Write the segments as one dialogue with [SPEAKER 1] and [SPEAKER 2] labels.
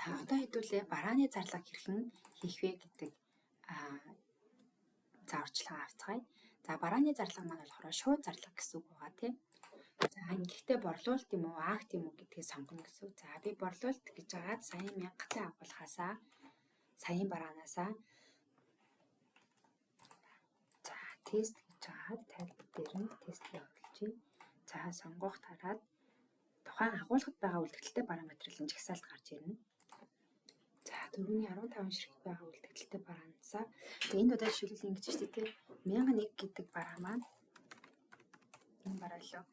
[SPEAKER 1] Одоо хэдүүлээ барааны зарлага хэрхэн хийх вэ гэдэг зааварчилгаа авцгаая. За барааны зарлага маань болохоор шууд зарлага гэсэн үг байгаа тийм. За ингэхдээ борлуулалт юм уу, акт юм уу гэдгийг сонгоно гэсэн үг. За би борлуулалт гэж байгаад саяын 1000-тай агуулгахаасаа саяын бараанаасаа за тест гэж байгаад тайлбар дээр нь тест явуулчих. За сонгох тараад тухайн агуулгад байгаа үлдэгдэлтэй бараа материалын жагсаалт гарч ирнэ. За 4-15 ширхэг байгаа үлдэгдэлтэй бараанасаа энд удаа жишээлбэл ингэж шүү дээ. 1001 гэдэг бараа маань энэ бараа лөө.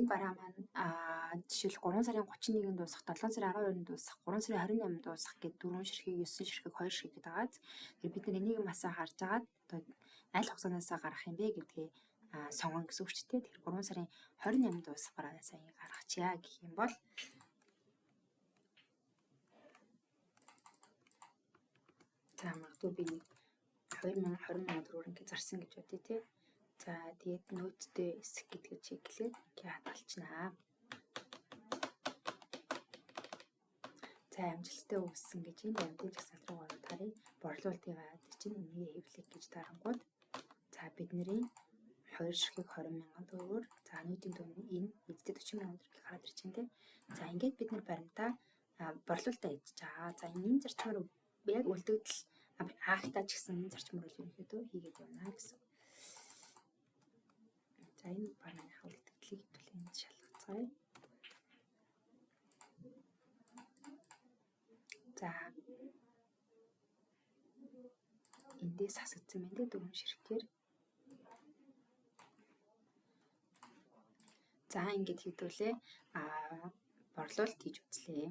[SPEAKER 1] Энэ бараа маань жишээл 3 сарын 31-нд дуусах, 7 сарын 12-нд дуусах, 3 сарын 28-нд дуусах гэдэг 4 ширхэг, 9 ширхэг, 2 ширхэг гэдэг байгаа. Тэгэхээр бид нар энийг масаа харж агаад одоо аль хугацаанаас гарах юм бэ гэдгийг сонгоно гэсэн үг ч тийм. Тэгэхээр 3 сарын 28-нд дуусах бараанаасаа ингэ гаргачаа гэх юм бол за магадгүй би 2024 ингэ зарсан гэж бодъё тий. За тэгээд нөөцтэй эсэх гэдгийг чиглээд ингээ хадгалчихнаа. За амжилттай үүссэн гэж энэ баримтын жагсаалт руу ороод харъя. Борлуулалтын чинь энийг хэвлэх гэж дарангууд за бидний 2 ширхэг 20,000 төгрөгөөр за нийтийн төв нь энэ нийтдээ 40,000 төгрөгийг хараад ирж байна тий. За ингээд бид нар баримтаа борлуулалтаа хийж байгаа. За энэ зарчмаар яг үлдэгдэл актаа ч гэсэн энэ зарчмаар л ерөнхийдөө хийгээд явна гэсэн. За энэ барааныхаа үлдэгдлийг хэвлэх энд шалгацгаая. За эндээс хасагдсан байна дээ 4 ширхгээр. За ингэж хэдүүлээ борлуулалт хийж үзлээ.